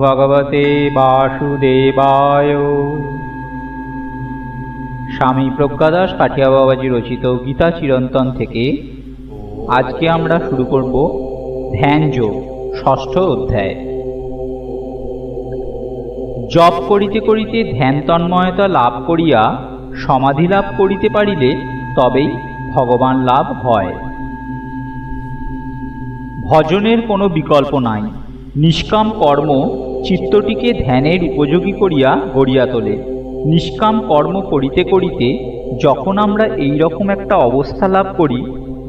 ভগবতে বাসুদেবায়। স্বামী প্রজ্ঞাদাস কাঠিয়া বাবাজি রচিত গীতা চিরন্তন থেকে আজকে আমরা শুরু করব ধ্যান যোগ ষষ্ঠ অধ্যায়। জপ করিতে করিতে ধ্যান তন্ময়তা লাভ করিয়া সমাধি লাভ করিতে পারিলে তবেই ভগবান লাভ হয়। ভজনের কোনো বিকল্প নাই। নিষ্কাম কর্ম চিত্তটিকে ধ্যানের উপযোগী করিয়া গড়িয়া তোলে। নিষ্কাম কর্ম করিতে করিতে যখন আমরা এই রকম একটা অবস্থা লাভ করি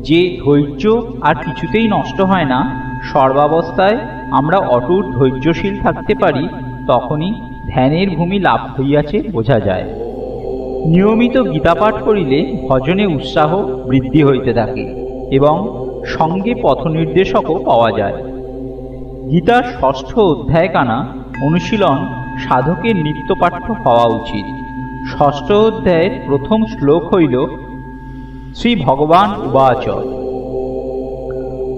যে ধৈর্য আর কিছুতেই নষ্ট হয় না, সর্বাবস্থায় আমরা অটুট ধৈর্যশীল থাকতে পারি, তখনই ধ্যানের ভূমি লাভ হইয়াছে বোঝা যায়। নিয়মিত গীতাপাঠ করিলে ভজনে উৎসাহ বৃদ্ধি হইতে থাকে এবং সঙ্গে পথনির্দেশকও পাওয়া যায়। গীতার ষষ্ঠ অধ্যায়কানা অনুশীলন সাধকের নিত্যপাঠ্য হওয়া উচিত। ষষ্ঠ অধ্যায়ের প্রথম শ্লোক হইল শ্রী ভগবান উবাচ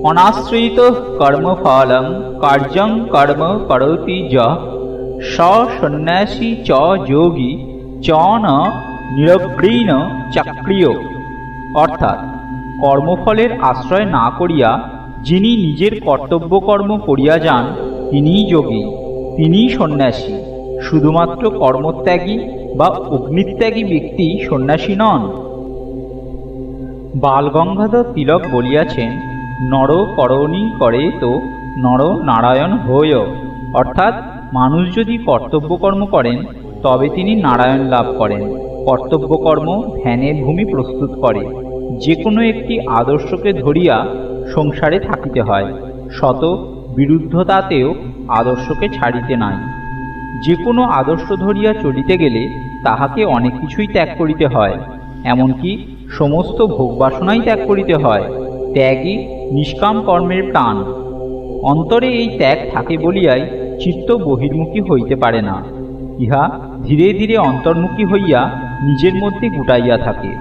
অনাশ্রিত কর্মফলং কার্যং কর্ম করোতি যঃ স সন্ন্যাসী চ যোগী চ ন নিরগ্রীণ চাক্রিয়। অর্থাৎ কর্মফলের আশ্রয় না করিয়া যিনি নিজের কর্তব্য কর্ম করিয়া যান তিনিই যোগী, তিনিই সন্ন্যাসী। শুধুমাত্র কর্মত্যাগী বা অগ্নিত্যাগী ব্যক্তি সন্ন্যাসী নন। বালগঙ্গাধর তিলক বলিয়াছেন, নর করণী করে তো নর নারায়ণ হয়। অর্থাৎ মানুষ যদি কর্তব্য কর্ম করেন তবে তিনি নারায়ণ লাভ করেন। কর্তব্য কর্ম ধ্যানের ভূমি প্রস্তুত করে। যে কোনো একটি আদর্শকে ধরিয়া সংসারে থাকিতে হয়, শত বিরুদ্ধতাতেও আদর্শকে ছাড়িতে নাই। যে কোনো আদর্শ ধরিয়া চলিতে গেলে তাহাকে অনেক কিছুই ত্যাগ করিতে হয়, এমনকি সমস্ত ভোগবাসনাই ত্যাগ করিতে হয়। ত্যাগই নিষ্কাম কর্মের প্রাণ। অন্তরে এই ত্যাগ থাকে বলিয়াই চিত্ত বহির্মুখী হইতে পারে না। ইহা ধীরে ধীরে অন্তর্মুখী হইয়া নিজের মধ্যে গুটাইয়া থাকে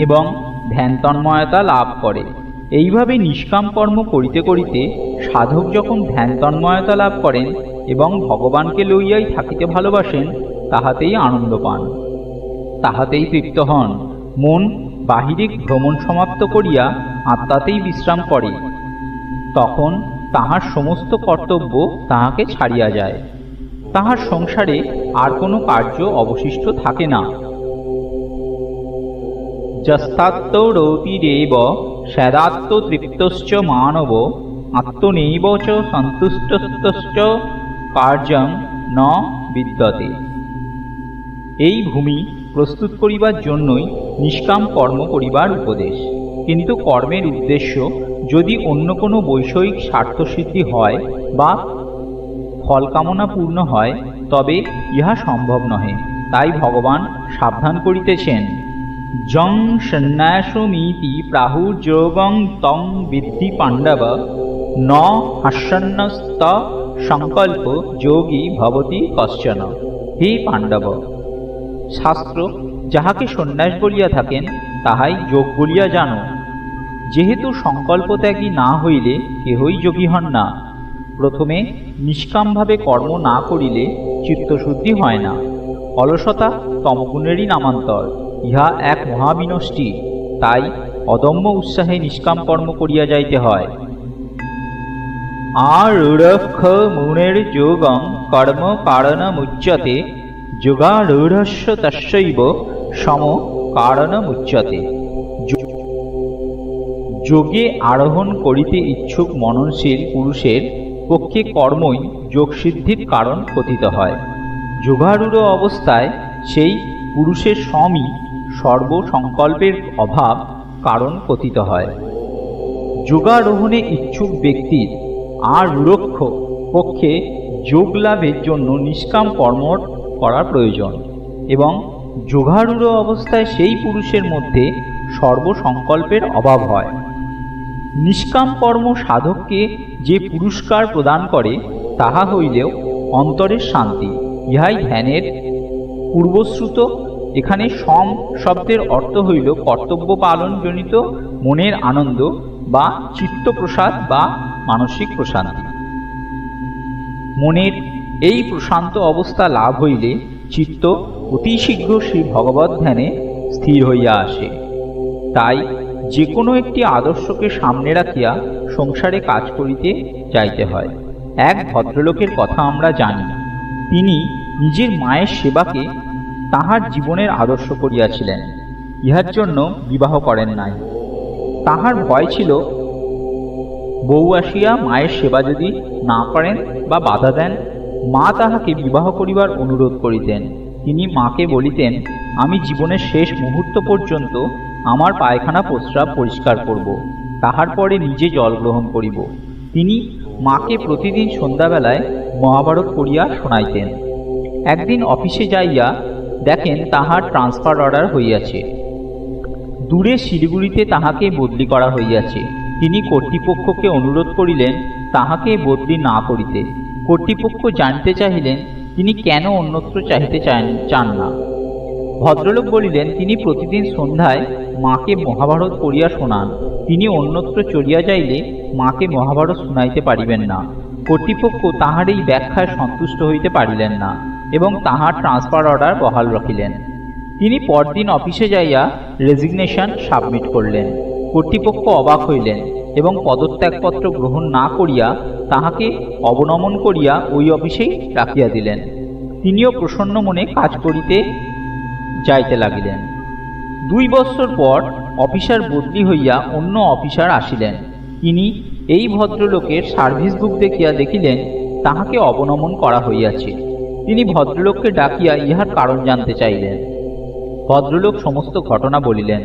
এবং ধ্যান তন্ময়তা লাভ করে। এইভাবে নিষ্কাম কর্ম করিতে করিতে সাধক যখন ধ্যান তন্ময়তা লাভ করেন এবং ভগবানকে লইয়াই থাকিতে ভালোবাসেন, তাহাতেই আনন্দ পান, তাহাতেই তৃপ্ত হন। মন বাহিরিক ভ্রমণ সমাপ্ত করিয়া আত্মাতেই বিশ্রাম করে। তখন তাহার সমস্ত কর্তব্য তাহাকে ছাড়িয়া যায়। তাহার সংসারে আর কোনো কার্য অবশিষ্ট থাকে না। যস্তাত্মরতিরেব সদাত্মতৃপ্তশ্চ মানব আত্মনৈব চ সন্তুষ্টশ্চ কার্যং ন বিদ্যতে। এই ভূমি প্রস্তুত করিবার জন্যই নিষ্কাম কর্ম করিবার উপদেশ। কিন্তু কর্মের উদ্দেশ্য যদি অন্য কোনো বৈষয়িক স্বার্থসিদ্ধি হয় বা ফল কামনা পূর্ণ হয়, তবে ইহা সম্ভব নহে। তাই ভগবান সাবধান করিতেছেন, যং সন্ন্যাসমিতি প্রাহুর্যোগং তং বিদ্ধি পাণ্ডব ন হাস্যন্নস্ত সংকল্প যোগী ভবতি কশ্চন। হে পাণ্ডব, শাস্ত্র যাহাকে সন্ন্যাস বলিয়া থাকেন তাহাই যোগ বলিয়া জানো। যেহেতু সংকল্পত্যাগী না হইলে কেহই যোগী হন না। প্রথমে নিষ্কামভাবে কর্ম না করিলে চিত্তশুদ্ধি হয় না। অলসতা তমগুণেরই নামান্তর। ইহা এক মহাবিনষ্টি। তাই অদম্য উৎসাহে নিষ্কাম কর্ম করিয়া যাইতে হয়। আরূঢ় মুনের যোগং কর্ম কারণমুচ্যতে যোগারূঢ়স্য তস্যৈব সম কারণমুচ্যতে। যোগে আরোহণ করিতে ইচ্ছুক মননশীল পুরুষের পক্ষে কর্মই যোগসিদ্ধির কারণ কথিত হয়। যোগারূঢ় অবস্থায় সেই পুরুষের সমই সর্বসংকল্পের অভাব কারণ কথিত হয়। যোগারোহণে ইচ্ছুক ব্যক্তির আর রূঢ় পক্ষে যোগ লাভের জন্য নিষ্কাম কর্ম করা প্রয়োজন এবং যোগারূঢ় অবস্থায় সেই পুরুষের মধ্যে সর্বসংকল্পের অভাব হয়। নিষ্কাম কর্ম সাধককে যে পুরস্কার প্রদান করে তাহা হইলেও অন্তরের শান্তি। ইহাই ধ্যানের পূর্বশ্রুত। এখানে সম শব্দের অর্থ হইল কর্তব্য পালন জনিত মনের আনন্দ বা চিত্তপ্রসাদ বা মানসিক প্রশান্তি। মনের এই প্রশান্ত অবস্থা লাভ হইলে চিত্ত অতি শীঘ্র শ্রী ভগবত ধ্যানে স্থির হইয়া আসে। তাই যে কোনো একটি আদর্শকে সামনে রাখিয়া সংসারে কাজ করিতে যাইতে হয়। এক ভদ্রলোকের কথা আমরা জানি। তিনি নিজের মায়ের সেবাকে তাহার জীবনের আদর্শ করিয়াছিলেন। ইহার জন্য বিবাহ করেন নাই। তাহার ভয় ছিল, বউ আসিয়া মায়ের সেবা যদি না করেন বা বাধা দেন, মা তাহাকে বিবাহ করিবার অনুরোধ করিতেন। তিনি মাকে বলিতেন, আমি জীবনের শেষ মুহূর্ত পর্যন্ত আমার পায়খানা প্রস্রাব পরিষ্কার করব, তাহার পরে নিজে জল গ্রহণ করিব। তিনি মাকে প্রতিদিন সন্ধ্যাবেলায় মহাভারত পড়িয়া শোনাইতেন। একদিন অফিসে যাইয়া দেখেন তাহার ট্রান্সফার অর্ডার হইয়াছে। দূরে শিলিগুড়িতে তাহাকে বদলি করা হইয়াছে। তিনি কর্তৃপক্ষকে অনুরোধ করিলেন তাহাকে বদলি না করিতে। কর্তৃপক্ষ জানিতে চাহিলেন তিনি কেন অন্যত্র চাহিতে চান না। ভদ্রলোক বলিলেন, তিনি প্রতিদিন সন্ধ্যায় মাকে মহাভারত পড়িয়া শোনান। তিনি অন্যত্র চলিয়া যাইলে মাকে মহাভারত শুনাইতে পারিবেন না। কর্তৃপক্ষ তাহার এই ব্যাখ্যায় সন্তুষ্ট হইতে পারিলেন না এবং তাহার ট্রান্সফার অর্ডার বহাল রাখিলেন। তিনি পরদিন অফিসে যাইয়া রেজিগনেশন সাবমিট করলেন। কর্তৃপক্ষ অবাক হইলেন এবং পদত্যাগপত্র গ্রহণ না করিয়া তাহাকে অবনমন করিয়া ওই অফিসেই রাখিয়া দিলেন। তিনিও প্রসন্ন মনে কাজ করিতে যাইতে লাগিলেন। 2 বৎসর পর অফিসার বদলি হইয়া অন্য অফিসার আসিলেন। তিনি এই ভদ্রলোকের সার্ভিস বুক দেখিয়া দেখিলেন তাহাকে অবনমন করা হইয়াছে। তিনি ভদ্রলোককে ডাকিয়া ইহার কারণ জানতে চাইলেন। ভদ্রলোক সমস্ত ঘটনা বলিলেন।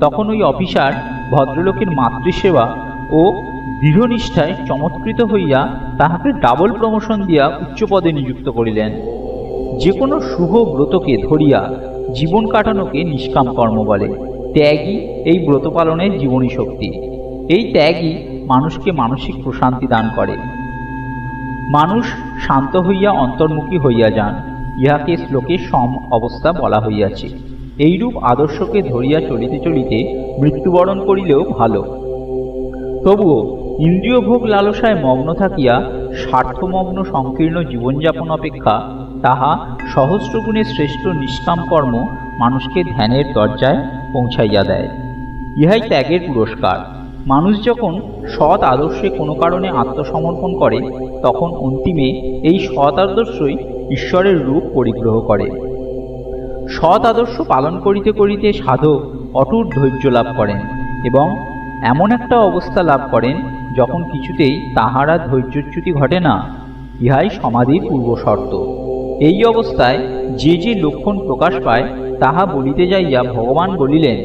তখন ওই অফিসার ভদ্রলোকের মাতৃসেবা ও দৃঢ়নিষ্ঠায় চমৎকৃত হইয়া তাহাকে ডাবল প্রমোশন দিয়া উচ্চ পদে নিযুক্ত করিলেন। যে কোনো শুভ ব্রতকে ধরিয়া জীবন কাটানোকে নিষ্কাম কর্ম বলে। ত্যাগই এই ব্রত পালনের জীবনী শক্তি। এই ত্যাগই মানুষকে মানসিক প্রশান্তি দান করে। মানুষ শান্ত হইয়া অন্তর্মুখী হইয়া যান, ইহাকে শ্লোকে সম অবস্থা বলা হইয়াছে। এইরূপ আদর্শকে ধরিয়া চলিতে চলিতে মৃত্যুবরণ করিলেও ভালো। তবুও ইন্দ্রিয় ভোগ লালসায় মগ্ন থাকিয়া স্বার্থমগ্ন সংকীর্ণ জীবনযাপন অপেক্ষা তাহা সহস্রগুণে শ্রেষ্ঠ নিষ্কাম কর্ম মানুষকে ধ্যানের দরজায় পৌঁছাইয়া দেয়। ইহাই ত্যাগের পুরস্কার। মানুষ যখন সৎ আদর্শে কোনো কারণে আত্মসমর্পণ করে, তখন অন্তিমে এই সৎ আদর্শই ঈশ্বরের রূপ পরিগ্রহ করে। সৎ আদর্শ পালন করিতে করিতে সাধক অটুট ধৈর্য লাভ করেন এবং এমন একটা অবস্থা লাভ করেন যখন কিছুতেই তাহারা ধৈর্যচ্যুতি ঘটে না। ইহাই সমাধির পূর্বশর্ত। এই অবস্থায় যে যে লক্ষণ প্রকাশ পায় তাহা বলিতে যাইয়া ভগবান বলিলেন,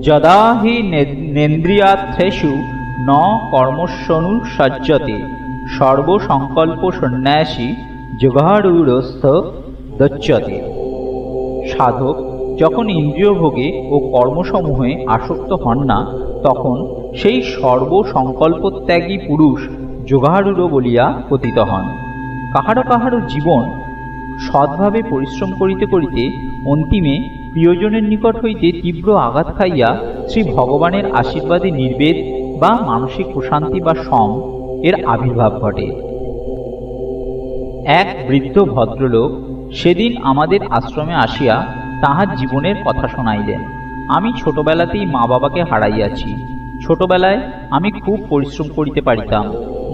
যদা হি নেন্দ্রিয়ার্থেষু ন কর্মস্যনুসজ্জতে সর্বসংকল্প সন্ন্যাসী জগাড়ূঢ়স্থ দচ্যতে। সাধক যখন ইন্দ্রিয় ভোগে ও কর্মসমূহে আসক্ত হন না, তখন সেই সর্বসংকল্পত্যাগী পুরুষ যোগারূঢ় বলিয়া কথিত হন। কাহারো কাহারো জীবন সৎভাবে পরিশ্রম করিতে করিতে অন্তিমে প্রিয়জনের নিকট হইতে তীব্র আঘাত খাইয়া শ্রী ভগবানের আশীর্বাদে নির্বেদ বা মানসিক প্রশান্তি বা সম এর আবির্ভাব ঘটে। এক বৃদ্ধ ভদ্রলোক সেদিন আমাদের আশ্রমে আসিয়া তাহার জীবনের কথা শোনাইলেন। আমি ছোটবেলাতেই মা বাবাকে হারাইয়াছি। ছোটবেলায় আমি খুব পরিশ্রম করিতে পারিতাম।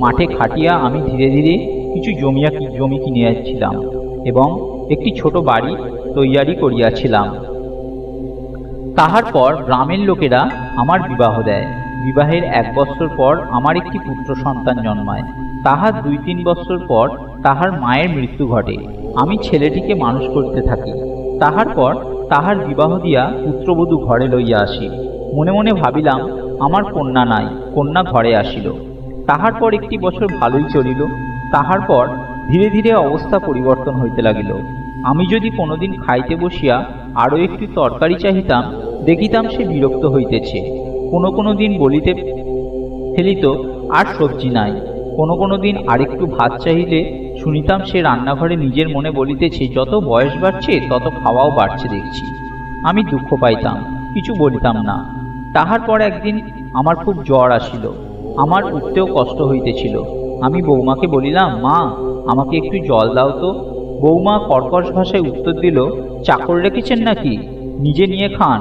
মাঠে খাটিয়া আমি ধীরে ধীরে কিছু জমি কিনিয়াছিলাম এবং একটি ছোট বাড়ি তৈয়ারি করিয়াছিলাম। তাহার পর গ্রামের লোকেরা আমার বিবাহ দেয়। বিবাহের 1 বৎসর পর আমার একটি পুত্র সন্তান জন্মায়। তাহার 2-3 বৎসর পর তাহার মায়ের মৃত্যু ঘটে। আমি ছেলেটিকে মানুষ করতে থাকি। তাহার পর তাহার বিবাহ দিয়া পুত্রবধূ ঘরে লইয়া আসি। মনে মনে ভাবিলাম আমার কন্যা নাই, কন্যা ঘরে আসিল। তাহার পর 1 বছর ভালোই চলিল। তাহার পর ধীরে ধীরে অবস্থা পরিবর্তন হইতে লাগিল। আমি যদি কোনোদিন খাইতে বসিয়া আরও একটি তরকারি চাহিতাম, দেখিতাম সে বিরক্ত হইতেছে। কোনো দিন বলিতে ফেলিত আর সবজি নাই। কোনো দিন আরেকটু ভাত চাহিলে শুনিতাম সে রান্নাঘরে নিজের মনে বলিতেছে, যত বয়স বাড়ছে তত খাওয়াও বাড়ছে দেখছি। আমি দুঃখ পাইতাম, কিছু বলিতাম না। তাহার পর একদিন আমার খুব জ্বর আসিল। আমার উঠতেও কষ্ট হইতেছিল। আমি বৌমাকে বলিলাম, মা, আমাকে একটু জল দাও তো। বৌমা কর্কশ ভাষায় উত্তর দিল, চাকর রেখেছেন নাকি, নিজে নিয়ে খান।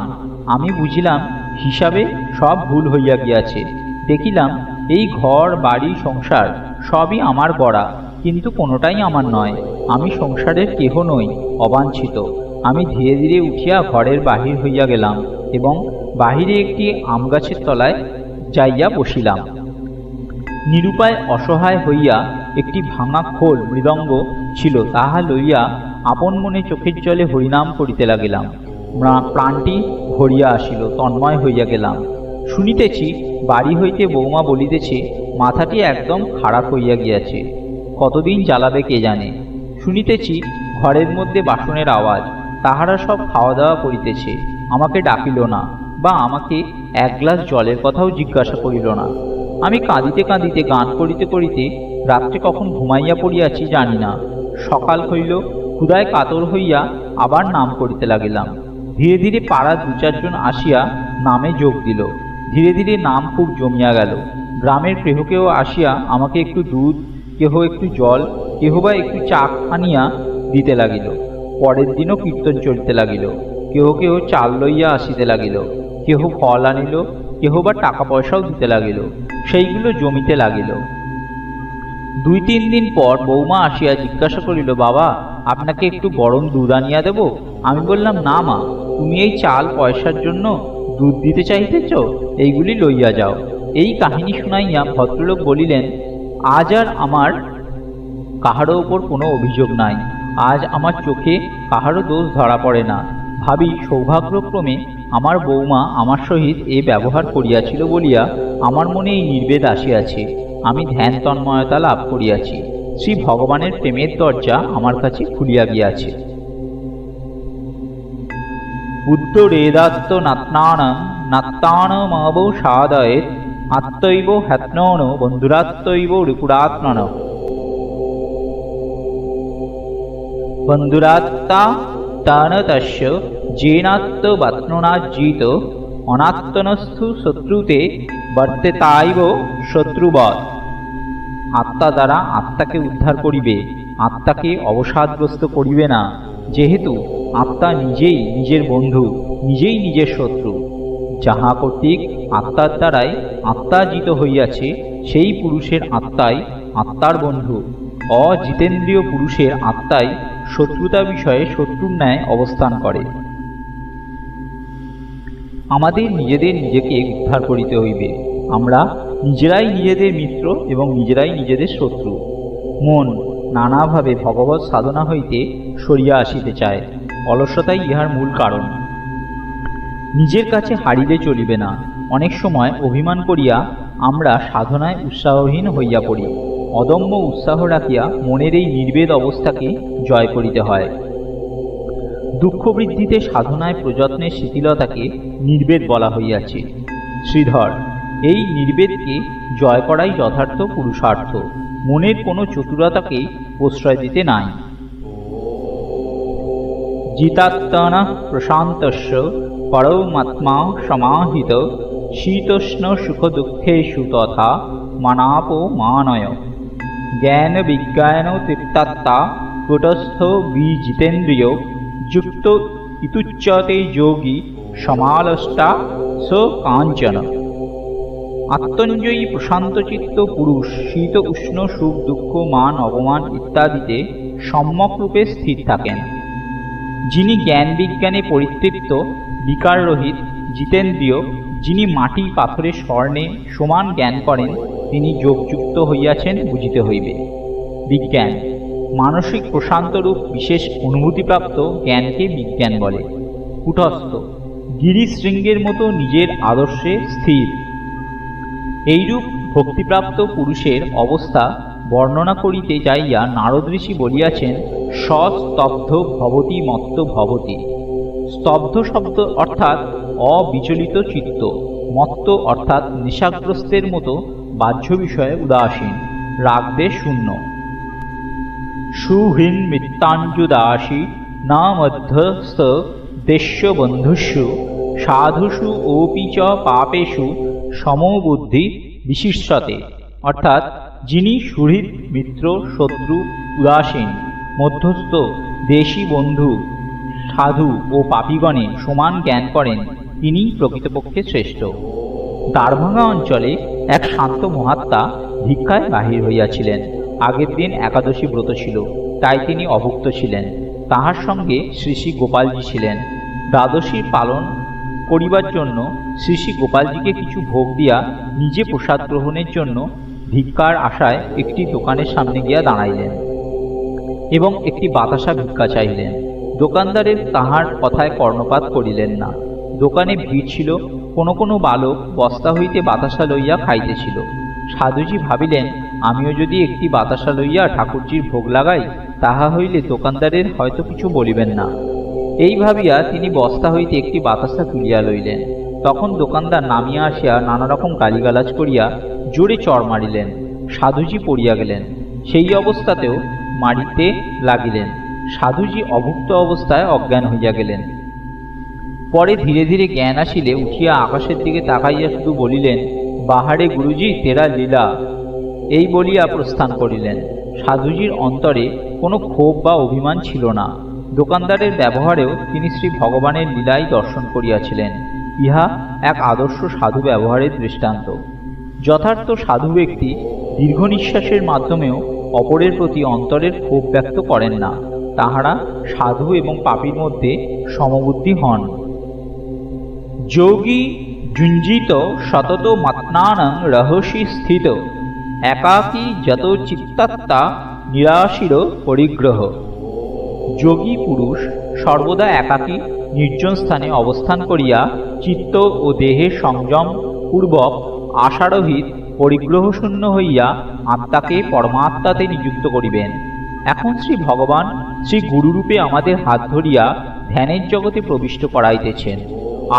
আমি বুঝিলাম হিসাবে সব ভুল হইয়া গিয়াছে। দেখিলাম এই ঘর বাড়ি সংসার সবই আমার গড়া, কিন্তু কোনোটাই আমার নয়। আমি সংসারের কেহ নই, অবাঞ্ছিত। আমি ধীরে ধীরে উঠিয়া ঘরের বাহির হইয়া গেলাম এবং বাহিরে একটি আম গাছের তলায় যাইয়া বসিলাম। নিরুপায় অসহায় হইয়া একটি ভাঙা খোল মৃদঙ্গ ছিল, তাহা লইয়া আপন মনে চোখের জলে হরিনাম করিতে লাগিলাম। প্রাণটি ভরিয়া আসিল, তন্ময় হইয়া গেলাম। শুনিতেছি বাড়ি হইতে বৌমা বলিতেছে, মাথাটি একদম খারাপ হইয়া গিয়াছে, কতদিন জ্বালাবে কে জানে। শুনিতেছি ঘরের মধ্যে বাসনের আওয়াজ, তাহারা সব খাওয়া দাওয়া করিতেছে। আমাকে ডাকিল না, বা আমাকে এক গ্লাস জলের কথাও জিজ্ঞাসা করিল না। আমি কাঁদিতে কাঁদিতে গান করিতে করিতে রাত্রে কখন ঘুমাইয়া পড়িয়াছি জানি না। সকাল হইল, ক্ষুধায় কাতর হইয়া আবার নাম করিতে লাগিলাম। ধীরে ধীরে পাড়ার দু চারজন আসিয়া নামে যোগ দিল। ধীরে ধীরে নাম খুব জমিয়া গেল। গ্রামের কেহ কেহ আসিয়া আমাকে একটু দুধ, কেহ একটু জল, কেহ বা একটু চা আনিয়া দিতে লাগিল। পরের দিনও কীর্তন চলিতে লাগিল। কেহ কেহ চাল লইয়া আসিতে লাগিল, কেহ ফল আনিল, কেহ বা টাকা পয়সাও দিতে লাগিল। সেইগুলো জমিতে লাগিল। 2-3 দিন পর বৌমা আসিয়া জিজ্ঞাসা করিল, বাবা, আপনাকে একটু গরম দুধ আনিয়া দেব? আমি বললাম, না মা, তুমি এই চাল পয়সার জন্য দুধ দিতে চাইতেছ, এইগুলি লইয়া যাও। এই কাহিনী শুনাইয়া ভদ্রলোক বলিলেন, আজ আর আমার কাহারও ওপর কোনো অভিযোগ নাই। আজ আমার চোখে কাহারও দোষ ধরা পড়ে না। ভাবি সৌভাগ্যক্রমে আমার বৌমা আমার সহিত এ ব্যবহার করিয়াছিল বলিয়া আমার মনে এই নির্বেদ আসিয়াছে। আমি ধ্যান তন্ময়তা লাভ করিয়াছি। শ্রী ভগবানের প্রেমের দরজা আমার কাছে খুলিয়া গিয়াছে। উত্তরেদাত্ত নাত্নানাং নাত্তানমবসাদয়েৎ আত্মৈব হ্যাত্নন বন্ধুরাত্মৈব রিপুরাত্মন। বন্ধুরাত্মা তান তস্য যেনাত্মবাত্মনাজ্জিত অনাত্মনস্থু শত্রুতে বর্তেতাইব শত্রুবৎ। আত্মা দ্বারা আত্মাকে উদ্ধার করিবে, আত্মাকে অবসাদগ্রস্ত করিবে না। যেহেতু আত্মা নিজেই নিজের বন্ধু, নিজেই নিজের শত্রু। যাহা কর্তৃক আত্মার দ্বারাই আত্মা জিত হইয়াছে, সেই পুরুষের আত্মাই আত্মার বন্ধু। অজিতেন্দ্রিয় পুরুষের আত্মাই শত্রুতা বিষয়ে শত্রুর ন্যায় অবস্থান করে। আমাদের নিজেদের নিজেকে উদ্ধার করিতে হইবে। আমরা নিজেরাই নিজেদের মিত্র এবং নিজেরাই নিজেদের শত্রু। মন নানাভাবে ভগবৎ সাধনা হইতে সরিয়া আসিতে চায়। অলসতাই ইহার মূল কারণ। নিজের কাছে হারিলে চলিবে না। অনেক সময় অভিমান করিয়া আমরা সাধনায় উৎসাহহীন হইয়া পড়ি। অদম্য উৎসাহ রাখিয়া মনের এই নির্বেদ অবস্থাকে জয় করিতে হয়। দুঃখ বৃদ্ধিতে সাধনায় প্রযত্নের শিথিলতাকে নির্বেদ বলা হইয়াছে। শ্রীধর, এই নির্বেদকে জয় করাই যথার্থ পুরুষার্থ। মনের কোনো চতুরতাকে প্রশ্রয় দিতে নাই। জিতাত্মনঃ প্রশান্তস্য পরমাত্মা সমাহিত শীতোষ্ণ সুখ দুঃখেষু তথা মানাপমানয়। জ্ঞান বিজ্ঞান তৃপ্তাত্মা কুটস্থ বিজিতেন্দ্রিয় যুক্ত ইতুচ্যতে যোগী সমালষ্টা স কাঞ্চন। আত্মঞ্জয়ী প্রশান্তচিত্ত পুরুষ শীত উষ্ণ সুখ দুঃখ মান অপমান ইত্যাদিতে সম্যকরূপে স্থির থাকেন। যিনি জ্ঞান বিজ্ঞানে পরিতৃপ্ত, বিকাররহিত, জিতেন্দ্রিয়, যিনি মাটি পাথরে স্বর্ণে সমান জ্ঞান করেন, তিনি যোগযুক্ত হইয়াছেন বুঝিতে হইবে। বিজ্ঞান মানসিক প্রশান্তরূপ বিশেষ অনুভূতিপ্রাপ্ত জ্ঞানকে বিজ্ঞান বলে। কুটস্থ গিরিশৃঙ্গের মতো নিজের আদর্শে স্থির। এইরূপ ভক্তিপ্রাপ্ত পুরুষের অবস্থা বর্ণনা করিতে যাইয়া নারদ ঋষি বলিয়াছেন, সস্তব্ধ ভবতি মত্ত ভবতি। স্তব্ধ শব্দ অর্থাৎ অবিচলিত চিত্ত, মত্ত অর্থাৎ নেশাগ্রস্তের মতো বাহ্য বিষয়ে উদাসীন, রাগদ্বেষ শূন্য। সুহৃন মৃত্যাঞ্জুদাসী না মধ্যস্থ দেশ্য বন্ধুষু সাধুষু ওপি চ পাপেষু সমবুদ্ধি বিশিষ্যতে। অর্থাৎ যিনি সুহৃদ মিত্র শত্রু উদাসীন মধ্যস্থ দেশী বন্ধু সাধু ও পাপীগণে সমান জ্ঞান করেন, তিনিই প্রকৃতপক্ষে শ্রেষ্ঠ। দ্বারভাঙা অঞ্চলে এক শান্ত মহাত্মা ভিক্ষায় বাহির হইয়াছিলেন। আগের দিন একাদশী ব্রত ছিল, তাই তিনি অভুক্ত ছিলেন। তাহার সঙ্গে শ্রী শ্রী গোপালজি ছিলেন। দ্বাদশীর পালন করিবার জন্য শ্রী শ্রী গোপালজিকে কিছু ভোগ দিয়া নিজে প্রসাদ গ্রহণের জন্য ভিক্ষার আশায় একটি দোকানের সামনে গিয়া দাঁড়াইলেন এবং একটি বাতাসা ভিক্ষা চাইলেন। দোকানদারের তাহার কথায় কর্ণপাত করিলেন না। দোকানে ভিড় ছিল, কোনো কোনো বালক বস্তা হইতে বাতাসা লইয়া খাইতেছিল। সাধুজি ভাবিলেন, আমিও যদি একটি বাতাসা লইয়া ঠাকুরজির ভোগ লাগাই, তাহা হইলে দোকানদারের হয়তো কিছু বলিবেন না। এই ভাবিয়া তিনি বস্তা হইতে একটি বাতাসা তুলিয়া লইলেন। তখন দোকানদার নামিয়া আসিয়া নানা রকম গালিগালাজ করিয়া জোরে চড় মারিলেন। সাধুজি পড়িয়া গেলেন। সেই অবস্থাতেও মারিতে লাগিলেন। সাধুজি অভুক্ত অবস্থায় অজ্ঞান হইয়া গেলেন। পরে ধীরে ধীরে জ্ঞান আসিলে উঠিয়া আকাশের দিকে তাকাইয়া শুধু বলিলেন, বাহারে গুরুজি তেরা লীলা, এই বলিয়া প্রস্থান করিলেন। সাধুজির অন্তরে কোনো ক্ষোভ বা অভিমান ছিল না। দোকানদারের ব্যবহারেও তিনি শ্রী ভগবানের লীলাই দর্শন করিয়াছিলেন। ইহা এক আদর্শ সাধু ব্যবহারের দৃষ্টান্ত। যথার্থ সাধু ব্যক্তি দীর্ঘ নিঃশ্বাসের মাধ্যমেও অপরের প্রতি অন্তরের ক্ষোভ ব্যক্ত করেন না। তাহারা সাধু এবং পাপীর মধ্যে সমবুদ্ধি হন। যোগী যুঞ্জিত সতত মাত্নানং রহসি স্থিত একাকী যত চিত্তাত্মা নিরাশির পরিগ্রহ। যোগী পুরুষ সর্বদা একাকী নির্জন স্থানে অবস্থান করিয়া চিত্ত ও দেহের সংযম পূর্বক আশারহিত পরিগ্রহশূন্য হইয়া আত্মাকে পরমাত্মাতে নিযুক্ত করিবেন। এখন শ্রী ভগবান শ্রী গুরুরূপে আমাদের হাত ধরিয়া ধ্যানের জগতে প্রবিষ্ট করাইতেছেন।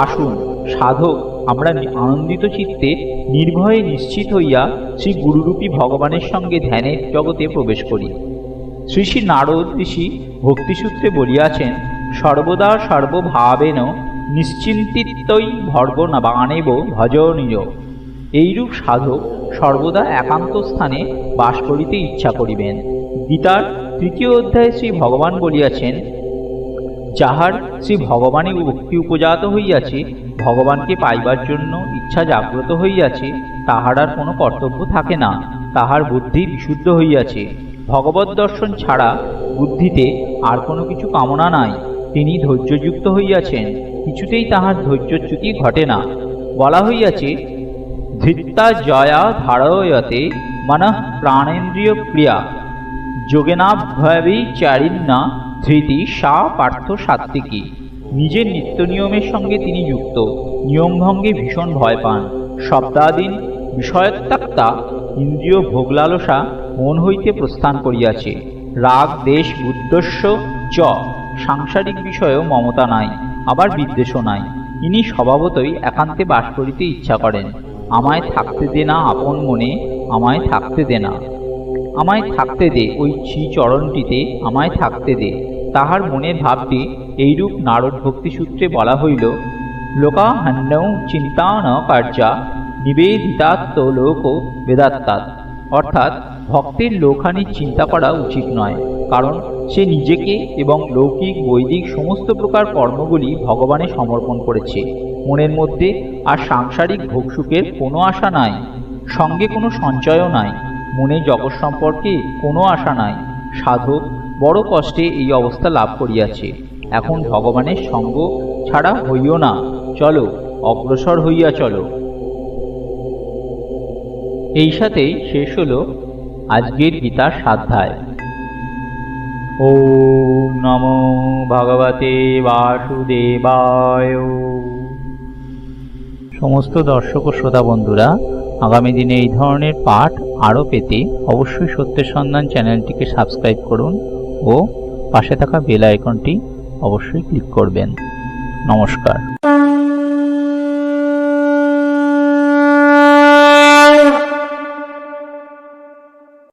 আসুন সাধক আমরা আনন্দিত চিত্তে নির্ভয়ে নিশ্চিত হইয়া শ্রী গুরুরূপী ভগবানের সঙ্গে ধ্যানের জগতে প্রবেশ করি। শ্রী শ্রী নারদ ঋষি ভক্তিসূত্রে বলিয়াছেন, সর্বদা সর্বভাবেন নিশ্চিন্তিতই ভর্গবাণেব ভজনীয়। এইরূপ সাধক সর্বদা একান্ত স্থানে বাস করিতে ইচ্ছা করিবেন। গীতার 3য় অধ্যায়ে শ্রী ভগবান বলিয়াছেন, যাহার শ্রী ভগবানে ভক্তি উপজাত হইয়াছে, ভগবানকে পাইবার জন্য ইচ্ছা জাগ্রত হইয়াছে, তাহার আর কোনো কর্তব্য থাকে না। তাহার বুদ্ধি বিশুদ্ধ হইয়াছে। ভগবত দর্শন ছাড়া বুদ্ধিতে আর কোনো কিছু কামনা নাই। তিনি ধৈর্যযুক্ত হইয়াছেন, কিছুতেই তাহার ধৈর্যচ্যুতি ঘটে না। বলা হইয়াছে, ধৃত্তা জয়া ধারয়তে মনঃ প্রাণেন্দ্রিয় ক্রিয়া যোগেনাভ্যবিচারিণ্যা ধৃতি সা পার্থ সাত্ত্বিকী। নিজের নিত্য নিয়মের সঙ্গে তিনি যুক্ত। নিয়মভঙ্গে ভীষণ ভয় পান। শব্দাদীন বিষয়ত্যাক্তা ইন্দ্রিয় ভোগলালসা মন হইতে প্রস্থান করিয়াছে। রাগ দেশ বুদ্ধস্য চ সাংসারিক বিষয়েও মমতা নাই, আবার বিদ্বেষও নাই। ইনি স্বভাবতই একান্তে বাস করিতে ইচ্ছা করেন। আমায় থাকতে দে না আপন মনে, আমায় থাকতে দে না, আমায় থাকতে দে ওই শ্রীচরণটিতে, আমায় থাকতে দে। তাহার মনের ভাবটি এইরূপ নারদ ভক্তিসূত্রে বলা হইল, লোকাহান্যৌ চিন্তা ন কার্যা নিবেদিতাত্ম লোক বেদাত্মাৎ। অর্থাৎ ভক্তের লোকহানির চিন্তা করা উচিত নয়, কারণ সে নিজেকে এবং লৌকিক বৈদিক সমস্ত প্রকার কর্মগুলি ভগবানে সমর্পণ করেছে। মনের মধ্যে আর সাংসারিক ভোগসুখের কোনো আশা নাই, সঙ্গে কোনো সঞ্চয়ও নাই। মনে জগৎ সম্পর্কে কোনো আশা নাই। সাধক বড় কষ্টে এই অবস্থা লাভ করিয়াছে। এখন ভগবানের সঙ্গ ছাড়া হইও না, চলো অগ্রসর হইয়া চলো। এই সাথেই শেষ হলো আজকের গীতার স্বাধ্যায়। ওম নমো ভগবতে বাসুদেবায়। সমস্ত দর্শক ও শ্রোতা বন্ধুরা, আগামী দিনে এই ধরনের পাঠ আরও পেতে অবশ্যই সত্যের সন্ধান চ্যানেলটিকে সাবস্ক্রাইব করুন ও পাশে থাকা বেল আইকনটি অবশ্যই ক্লিক করবেন। নমস্কার।